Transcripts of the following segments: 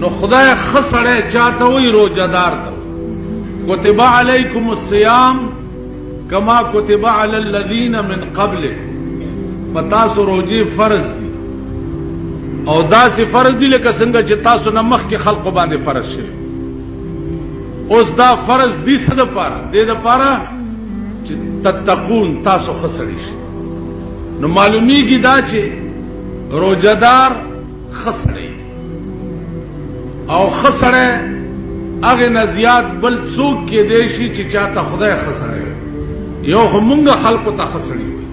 نو خدای خسړی چاته وی روزدار ته کتب علیکم الصیام کما کتب علی الذین من قبلکم پتاسو روزې فرض دي او داسې فرض دي لکه څنګه چې تاسو نه مخکې خلقو باندې فرض شوي اوس دا فرض دي څه دپاره دې دپاره چې تتقون تاسو ښه سړي شي نو معلومیږي دا چې روزدار ښه سړی او ښه سړی هغې نه زیات بل څوک کېدی شي چې چاته خدای ښه سړی یو خو مونږ خلقو ته ښه سړي وي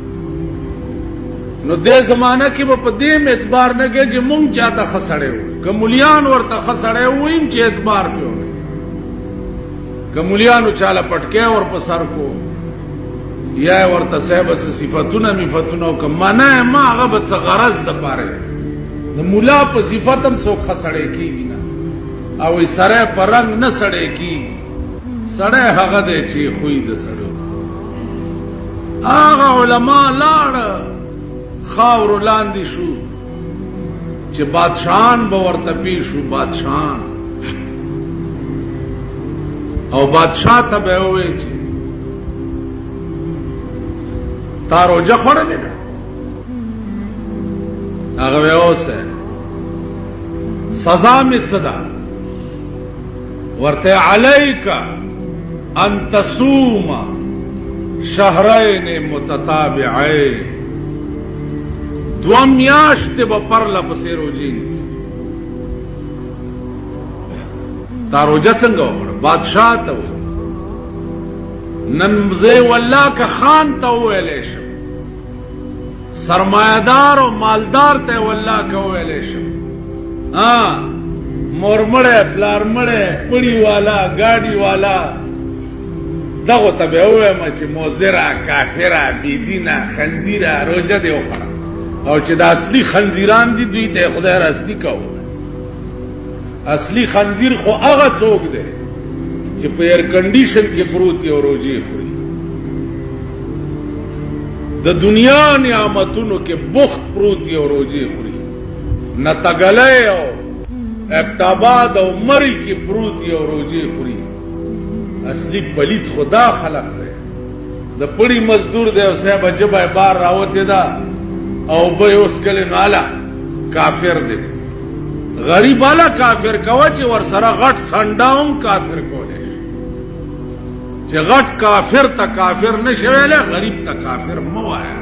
نو دې زمانه کې به په دې اعتبار نه کوي چې مونږ چاته ښه سړی وي که مولیان ورته ښه سړی وویم چې اعتبار پې وي که مولیانو چاله پټکی ور په سر کو یا ورته صاحب څه صفتونه مفتونه او که منه ما هغه به څه غرض دپاره د مولا په صفت هم څوک ښه سړی کېږي نه او سړی په رنګ نه سړی کېږي سړی هغه دی چې خوی د سړو هغه علما لاړه خاورو لاندې شو چې بادشاهان به ورته پیښ شو بادشاهان او بادشاہ ته به ووایي چې تا روژه خوړلې ده هغه به اوسه سزا مې څه ده ورته علیک ان تصوم شهرین متتابعین دوه میاشتې به پرله پسې روژې نیسي تا روژه څنګه وکړه بادشاہ ته ووایي نن زه والله که خان ته وویلی شم سرمایهدار او مالدار ته والله که وویلی شم مور مړی پلار مړی پړي والا ګاډي والا دغو ته به ووایم چې موزره کافره بېدینه خنزیره روژه دې وخوړه او چې د اصلي خنزیران دي دوی ته خدای راستی کوو اصلي خنزیر خو هغه څوک دی چې په ایر کنډیشن کې پروت یو روژې خوري د دنیا نعمتونو کې بخت پروت یو روژې خوري نه تګلی او ابتاباد او مری کې پروت یو روژې خوري اصلي پلید خدا خلق دی د پړي مزدور دی او صاحب جبه بار راوتې ده او به اوس کلی ناله کافر دی غریب والا کافر کوه چې ورسره غټ سنډا هم کافر کولی چې غټ کافر ته کافر نه شي ویلی غریب ته کافر مه وایه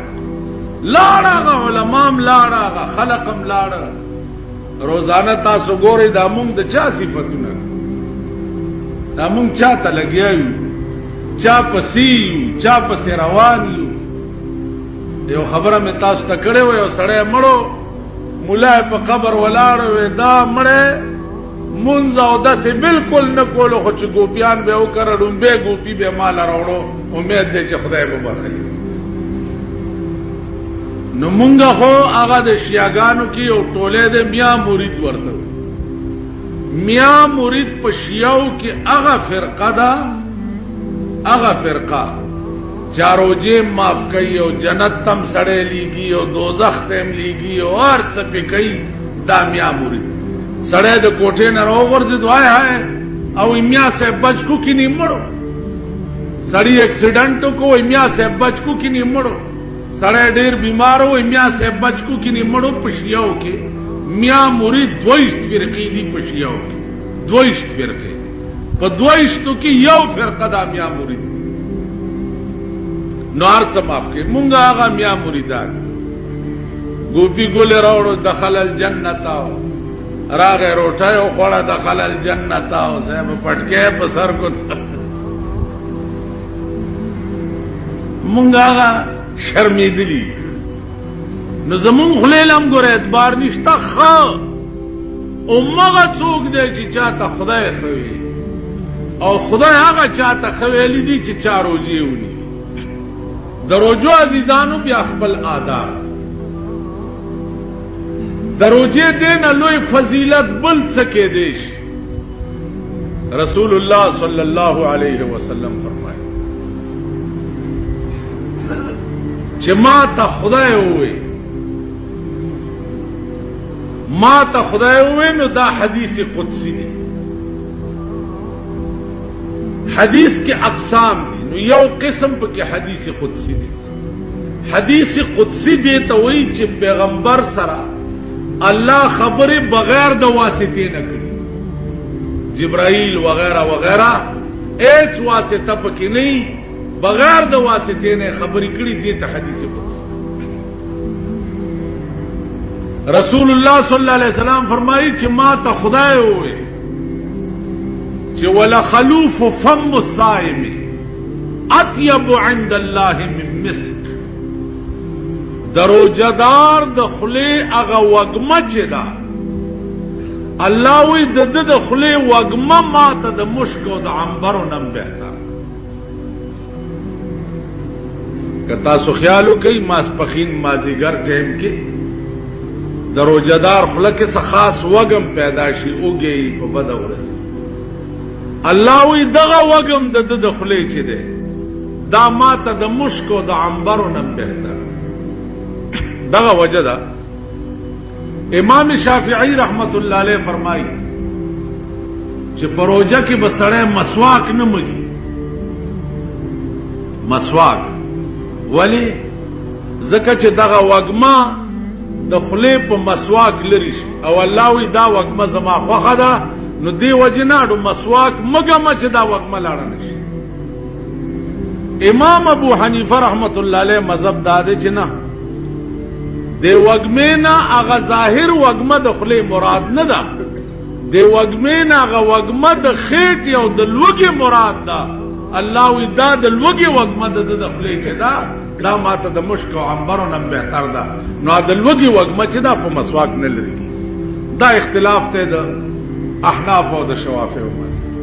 لاړه هغه علما هم لاړه هغه خلق هم لاړه روزانه تاسو ګورئ دا مونږ د چا صفتونه دا مونږ چا ته لګیا یو چا پسې یو چا پسې روان یو یو خبره مې تاسو ته کړې وه یو سړی مړو ملا په قبر ولاړ وې دا مړی مونځ او داسې بالکل نه کولو خو چې ګوپیان به وکړه ډومبې ګوپي به ماله راوړو امید دی چې خدای به بخلي نو مونږ خو هغه د شیعګانو کې یو ټولی دی میا مرید ورته میا مرید په شیعو کې هغه فرقه ده هغه فرقه چا روجې معاف کوي او جنت تم سړی لیږي او دوزخ ته هم لیږي او هر څه پې کوي دا میا مرید سړی د کوټې نه راوغورځېد وای های او میا صاحب بچکو کې نی مړو سړی اکسیډنټ وکړو میا صاحب بچکو کې نی مړو سړی ډېر بیمار و میا صاحب بچکو کې نی مړو په شیعو کې میا مرید 22 فرقې دي په شیعو کې 22 فرقې په 22 کې یو فرقه دا میا مرید نو هر څه معاف کوي مونږ هغه میا مریدان ګوپي ګولې راوړو دخل الجنت راغې روټۍ وخوړه دخل الجنت او صاحب پټکی په سر کو مونږ هغه شرمېدلي نو زمونږ خولې له هم ګوره اعتبار نشته ښه همغه څوک دی چې چاته خدای ښه وي او خدای هغه چاته ښه ویلي دي چې چا روژې ونیسي د روژو عزیزانو بیا خپل آداب د روژې دې نه لوی فضیلت بل څه کېدی شي رسول الله صلی الله علیه وسلم فرمایي چې ما ته خدای ووایي ما ته خدای ووی نو دا حدیث قدسی دی. حدیث کے اقسام دی نو یو قسم پہ کہ حدیث قدسی دی. حدیث قدسی دیتا وی چی پیغمبر سرا اللہ خبر بغیر دا واسطے نہ کری، جبرائیل وغیرہ وغیرہ ایچ واسطہ پکی نہیں، بغیر دا واسطے نے خبری کری دیتا حدیث قدسی. رسول اللہ صلی اللہ علیہ وسلم فرمائی چی ما تا خدای ہوئے چی وَلَخَلُوفُ فَمُّ الصَّائِمِ اطیب عند اللہ من مسک. دروجدار دخلے اغا وگمہ چی دا اللہ وی دخلے وگمہ ماتا دا مشک و دا عنبرو نم بہتر. کتا سو خیالو کئی ماسپخین مازیگر ٹیم کی دروجدار خلق سے خاص وگم پیداشی اگئی پا بدا ورسی اللہ وی دغا وگم دخلے چی دے دا ماتا دا مشک و دا عنبرو نم بہتر. دغا وجہ دا امام شافعی رحمت اللہ علیہ فرمائی چی پروجہ کی بسڑے مسواک نمگی. مسواک ولی زکا چی دغا وگما دخلے پا مسواک لریش او اللہ وی دا وگما زما خوخا دا نو دی وجناڈو مسواک مگما چی دا وگما لارنش. امام ابو حنیفہ رحمت اللہ علیہ مذہب دادے چی نا دے وگمینا اغا ظاہر وگما دخلے مراد ندا، دے وگمینا اغا وگما دخیٹی او دلوگی مراد دا. اللہ وی دا دلوگی وگما دخلے چی دا دا ماتا دا مشک و عنبرو نم بہتر دا نو دلوگی وگما چی دا پا مسواک نلرگی. دا اختلاف تے دا احناف و دا شوافع و مذہب.